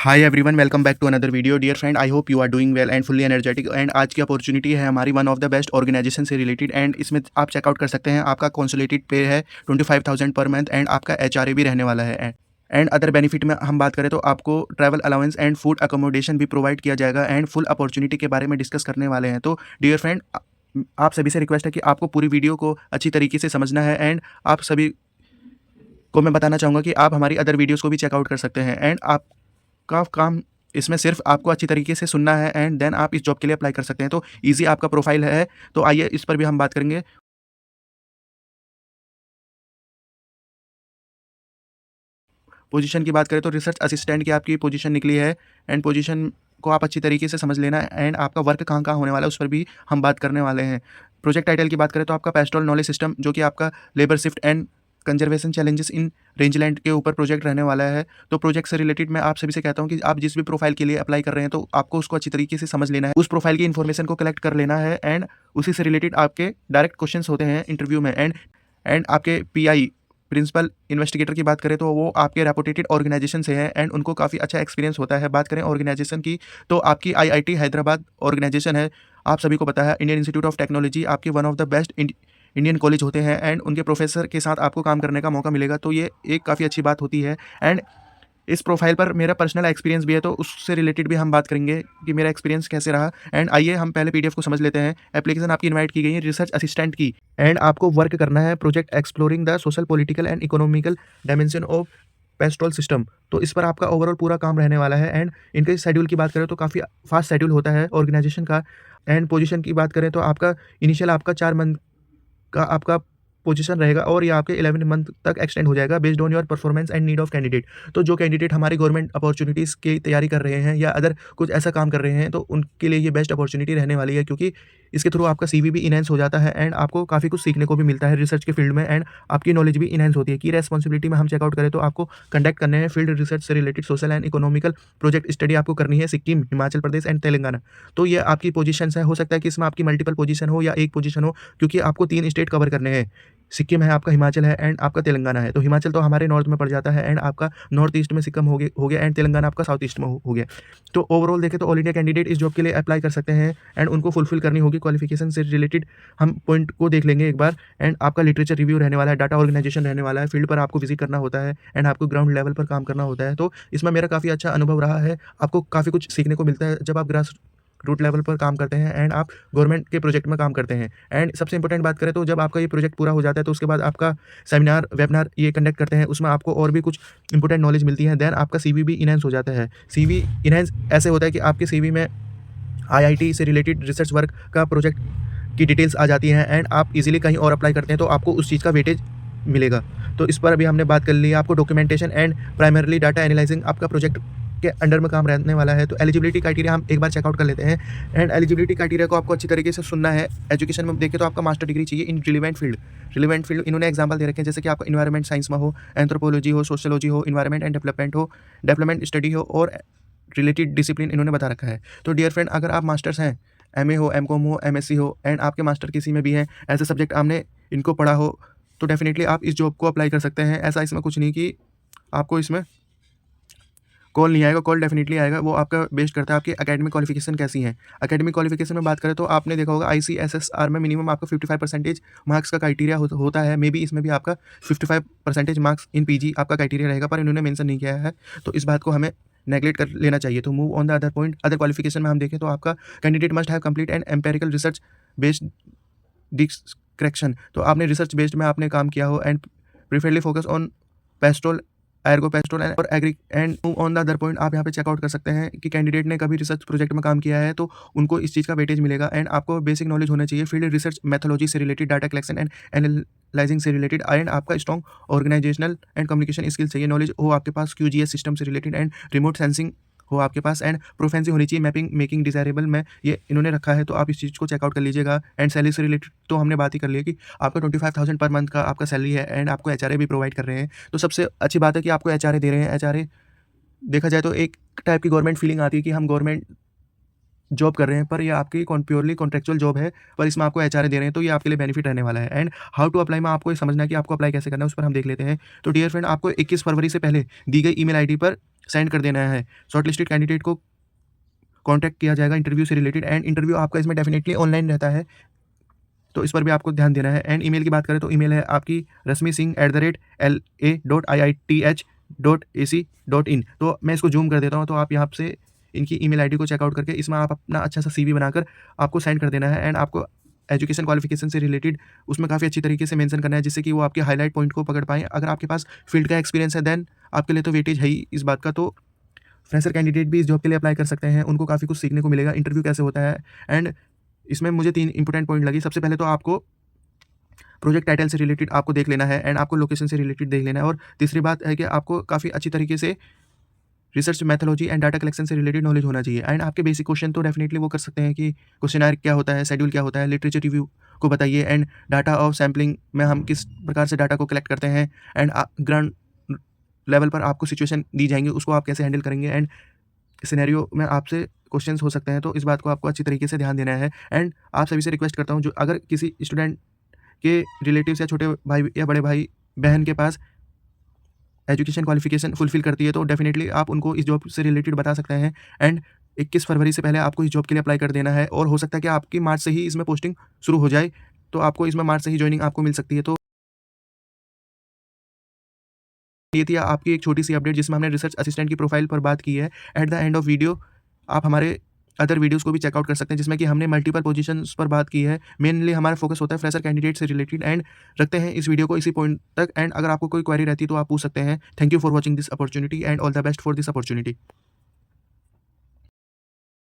Hi everyone, welcome back to another video. Dear friend, I hope you are doing well and fully energetic. And आज की opportunity है हमारी one of the best organisation से related. And इसमें आप checkout कर सकते हैं, आपका कंसोलिडेटेड पे है 25,000 पर मंथ एंड आपका एचआरए भी रहने वाला है। एंड अदर बेनिफिट में हम बात करें तो आपको travel allowance and food accommodation भी प्रोवाइड किया जाएगा। एंड फुल अपॉर्चुनिटी के बारे में डिस्कस करने वाले हैं। तो डियर फ्रेंड, आप सभी से रिक्वेस्ट है कि आपको पूरी वीडियो को अच्छी तरीके से समझना है। एंड आप सभी को मैं बताना चाहूँगा कि आप हमारी अदर वीडियोज़ को भी चेकआउट कर सकते हैं। एंड आपका काम इसमें सिर्फ आपको अच्छी तरीके से सुनना है एंड देन आप इस जॉब के लिए अप्लाई कर सकते हैं। तो ईज़ी आपका प्रोफाइल है, तो आइए इस पर भी हम बात करेंगे। पोजीशन की बात करें तो रिसर्च असिस्टेंट की आपकी पोजीशन निकली है। एंड पोजीशन को आप अच्छी तरीके से समझ लेना। एंड आपका वर्क कहाँ-कहाँ होने वाला है उस पर भी हम बात करने वाले हैं। प्रोजेक्ट टाइटल की बात करें तो आपका पेस्टोरल नॉलेज सिस्टम, जो कि आपका labour shift and conservation challenges in rangeland के ऊपर प्रोजेक्ट रहने वाला है। तो प्रोजेक्ट से रिलेटेड मैं आप सभी से कहता हूँ कि आप जिस भी प्रोफाइल के लिए अप्लाई कर रहे हैं तो आपको उसको अच्छी तरीके से समझ लेना है, उस प्रोफाइल की इन्फॉर्मेशन को कलेक्ट कर लेना है। एंड उसी से रिलेटेड आपके डायरेक्ट क्वेश्चंस होते हैं इंटरव्यू में। एंड आपके पीआई प्रिंसिपल इन्वेस्टिगेटर की बात करें तो वो आपके रेपुटेटेड ऑर्गेनाइजेशन से हैं एंड उनको काफ़ी अच्छा एक्सपीरियंस होता है। बात करें ऑर्गेनाइजेशन की तो आपकी आईआईटी हैदराबाद ऑर्गेनाइजेशन है। आप सभी को पता है, इंडियन इंस्टीट्यूट ऑफ टेक्नोलॉजी आपके one of the best Indian college होते हैं। एंड उनके प्रोफेसर के साथ आपको काम करने का मौका मिलेगा, तो ये एक काफ़ी अच्छी बात होती है। एंड इस प्रोफाइल पर मेरा पर्सनल एक्सपीरियंस भी है, तो उससे रिलेटेड भी हम बात करेंगे कि मेरा एक्सपीरियंस कैसे रहा। एंड आइए हम पहले पीडीएफ को समझ लेते हैं। एप्लीकेशन आपकी इनवाइट की गई है रिसर्च असिस्टेंट की। एंड आपको वर्क करना है project exploring the social, political and economical dimension of pastoral system. तो इस पर आपका ओवरऑल पूरा काम रहने वाला है। एंड इनके शेड्यूल की बात करें तो काफ़ी फास्ट शेड्यूल होता है ऑर्गेनाइजेशन का। एंड पोजीशन की बात करें तो आपका इनिशियल आपका 4 मंथ का आपका पोजीशन रहेगा और ये आपके 11 मंथ तक एक्सटेंड हो जाएगा based on your performance and need of candidate. तो जो कैंडिडेट हमारी गवर्नमेंट अपॉर्चुनिटीज़ की तैयारी कर रहे हैं या अदर कुछ ऐसा काम कर रहे हैं, तो उनके लिए ये बेस्ट अपॉर्चुनिटी रहने वाली है, क्योंकि इसके थ्रू आपका सीवी भी इनहेंस हो जाता है एंड आपको काफ़ी कुछ सीखने को भी मिलता है रिसर्च के फील्ड में। एंड आपकी नॉलेज भी इनहेंस होती है। की रेस्पॉन्सिबिलिटी में हम चेकआउट करें तो आपको कंडक्ट करने हैं फील्ड रिसर्च से related social and economical project study आपको करनी है सिक्किम, हिमाचल प्रदेश एंड तेलंगाना। तो ये आपकी पोजीशंस है। हो सकता है कि इसमें आपकी मल्टीपल पोजीशन हो या एक पोजीशन हो, क्योंकि आपको 3 स्टेट कवर करने हैं। सिक्किम है आपका, हिमाचल है एंड आपका तेलंगाना है। तो हिमाचल तो हमारे नॉर्थ में पड़ जाता है एंड आपका नॉर्थ ईस्ट में सिक्किम हो गया एंड तेलंगाना आपका साउथ ईस्ट में हो गया। तो ओवरऑल देखें तो ऑल इंडिया कैंडिडेट इस जॉब के लिए अप्लाई कर सकते हैं एंड उनको फुलफिल करनी होगी क्वालिफिकेशन से रिलेटेड। हम पॉइंट को देख लेंगे एक बार। एंड आपका लिटरेचर रिव्यू रहने वाला है, डाटा ऑर्गेनाइजेशन रहने वाला है, फील्ड पर आपको विजिट करना होता है एंड आपको ग्राउंड लेवल पर काम करना होता है। तो इसमें मेरा काफ़ी अच्छा अनुभव रहा है। आपको काफ़ी कुछ सीखने को मिलता है जब आप ग्रास रूट लेवल पर काम करते हैं एंड आप गवर्नमेंट के प्रोजेक्ट में काम करते हैं। एंड सबसे इंपॉर्टेंट बात करें तो जब आपका ये प्रोजेक्ट पूरा हो जाता है तो उसके बाद आपका सेमिनार वेबिनार ये कंडक्ट करते हैं, उसमें आपको और भी कुछ इंपॉर्टेंट नॉलेज मिलती है। देन आपका सीवी भी इनहेंस हो जाता है। सीवी इनहेंस ऐसे होता है कि आपके सीवी में आईआईटी से रिलेटेड रिसर्च वर्क का प्रोजेक्ट की डिटेल्स आ जाती हैं एंड आप इजीली कहीं और अप्लाई करते हैं तो आपको उस चीज़ का वेटेज मिलेगा। तो इस पर अभी हमने बात कर ली है। आपको documentation and primarily data analysing आपका प्रोजेक्ट के अंडर में काम रहने वाला है। तो एलिजिबिलिटी क्राइटेरिया हम एक बार चेकआउट कर लेते हैं। एंड एलिजिबिलिटी क्राइटेरिया को आपको अच्छी तरीके से सुनना है। एजुकेशन में देखें तो आपका मास्टर डिग्री चाहिए इन रिलेवेंट फील्ड। रिलेवेंट फील्ड इन्होंने एग्जाम्पल दे रखे हैं, जैसे कि आपका इन्वायरमेंट साइंस में हो, एंथ्रोपोलॉजी हो, सोशियोलॉजी हो, इन्वायरमेंट एंड डेवलपमेंट हो, डेवलपमेंट स्टडी हो और रिलेटेड डिसिप्लिन इन्होंने बता रखा है। तो डियर फ्रेंड, अगर आप मास्टर्स हैं, एमए हो, एमकॉम हो, एमएससी हो एंड आपके मास्टर किसी में भी हैं, ऐसे सब्जेक्ट आपने इनको पढ़ा हो, तो डेफिनेटली आप इस जॉब को अप्लाई कर सकते हैं। ऐसा इसमें कुछ नहीं कि आपको इसमें कॉल नहीं आएगा, कॉल डेफिनेटली आएगा। वो आपका बेस्ड करता है आपकी एकेडमिक क्वालिफिकेशन कैसी है। एकेडमिक क्वालिफिकेशन में बात करें तो आपने देखा होगा आईसीएसएसआर में मिनिमम आपका 55% मार्क्स का क्राइटेरिया होता है। मे बी इसमें भी आपका 55% मार्क्स इन पीजी आपका क्राइटेरिया रहेगा, पर इन्होंने मेंशन नहीं किया है, तो इस बात को हमें नेगलेक्ट कर लेना चाहिए। तो move on the other point. Other qualification में हम देखें तो आपका candidate must have complete and empirical research based description. तो आपने रिसर्च बेस्ड में आपने काम किया हो and preferably focus on pastoral, एर्गो पेस्टोल और agri. And move on the other point. आप यहाँ पे चेकआउट कर सकते हैं कि कैंडिडेट ने कभी रिसर्च प्रोजेक्ट में काम किया है तो उनको इस चीज़ का वेटेज मिलेगा। एंड आपको बेसिक नॉलेज होना चाहिए फील्ड रिसर्च मेथोलॉजी से related, data collection and analysing से रिलेटेड। एंड आपका strong organisational and communication skill चाहिए। नॉलेज हो आपके पास क्यूजीएस सिस्टम से रिलेटेड एंड रिमोट सेंसिंग हो आपके पास। एंड प्रोफेंसी होनी चाहिए मैपिंग मेकिंग डिजायरेबल में, ये इन्होंने रखा है, तो आप इस चीज़ को चेकआउट कर लीजिएगा। एंड सैलरी से रिलेटेड तो हमने बात ही कर ली है कि आपका 25,000 पर मंथ का आपका सैलरी है एंड आपको एचआरए भी प्रोवाइड कर रहे हैं। तो सबसे अच्छी बात है कि आपको एचआरए दे रहे हैं। एचआरए देखा जाए तो एक टाइप की गवर्नमेंट फीलिंग आती है कि हम गवर्नमेंट जॉब कर रहे हैं, पर ये आपकी प्योरली कॉन्ट्रेक्चुअल जॉब है, पर इसमें आपको एचआरए दे रहे हैं, तो ये आपके लिए बेनिफिट रहने वाला है। एंड हाउ टू अप्लाई में आपको ये समझना है कि आपको अप्लाई कैसे करना है, उस पर हम देख लेते हैं। तो डियर फ्रेंड, आपको 21 फरवरी से पहले दी गई ईमेल आईडी पर सेंड कर देना है। शॉर्टलिस्टेड कैंडिडेट को कॉन्टैक्ट किया जाएगा इंटरव्यू से रिलेटेड, एंड इंटरव्यू आपका इसमें डेफिनेटली ऑनलाइन रहता है, तो इस पर भी आपको ध्यान देना है। एंड ईमेल की बात करें तो ईमेल है आपकी rasmisingh@la.iith.ac.in। तो मैं इसको जूम कर देता हूँ, तो आप यहाँ से इनकी ईमेल आईडी को चेकआउट करके इसमें आप अपना अच्छा सा CV बनाकर आपको सेंड कर देना है। एंड आपको एजुकेशन क्वालिफिकेशन से रिलेटेड उसमें काफ़ी अच्छी तरीके से मेंशन करना है, जिससे कि वो आपके हाईलाइट पॉइंट को पकड़ पाएँ। अगर आपके पास फील्ड का एक्सपीरियंस है, देन आपके लिए तो वेटेज है ही इस बात का। तो फ्रेशर कैंडिडेट भी इस जॉब के लिए अप्लाई कर सकते हैं, उनको काफ़ी कुछ सीखने को मिलेगा, इंटरव्यू कैसे होता है। एंड इसमें मुझे 3 इंपॉर्टेंट पॉइंट लगी। सबसे पहले तो आपको प्रोजेक्ट टाइटल से रिलेटेड आपको देख लेना है, एंड आपको लोकेशन से रिलेटेड देख लेना है। और तीसरी बात है कि आपको काफ़ी अच्छी तरीके से research methodology and data collection से रिलेटेड नॉलेज होना चाहिए। एंड आपके बेसिक क्वेश्चन तो डेफिनेटली वो कर सकते हैं कि क्वेश्चनर क्या होता है, शेड्यूल क्या होता है, लिटरेचर रिव्यू को बताइए, एंड डाटा ऑफ सैम्पलिंग में हम किस प्रकार से डाटा को कलेक्ट करते हैं, एंड ग्राउंड लेवल पर आपको सिचुएशन दी जाएंगी, उसको आप कैसे हैंडल करेंगे, एंड सिनेरियो में आपसे क्वेश्चंस हो सकते हैं। तो इस बात को आपको अच्छी तरीके से ध्यान देना है। एंड आप सभी से रिक्वेस्ट करता हूँ, जो अगर किसी स्टूडेंट के रिलेटिव्स या छोटे भाई या बड़े भाई बहन के पास एजुकेशन क्वालिफिकेशन फुलफिल करती है, तो डेफिनेटली आप उनको इस जॉब से रिलेटेड बता सकते हैं। एंड 21 फरवरी से पहले आपको इस जॉब के लिए अप्लाई कर देना है, और हो सकता है कि आपकी मार्च से ही इसमें पोस्टिंग शुरू हो जाए, तो आपको इसमें मार्च से ही ज्वाइनिंग आपको मिल सकती है। तो ये थी आपकी एक छोटी सी अपडेट, जिसमें हमने रिसर्च असिस्टेंट की प्रोफाइल पर बात की है। At the end of video आप हमारे अदर वीडियोस को भी चेकआउट कर सकते हैं, जिसमें कि हमने मल्टीपल पोजीशंस पर बात की है। मेनली हमारा फोकस होता है फ्रेशर कैंडिडेट से रिलेटेड। एंड रखते हैं इस वीडियो को इसी पॉइंट तक, एंड अगर आपको कोई क्वेरी रहती है तो आप पूछ सकते हैं। Thank you for watching this opportunity, and all the best for this opportunity.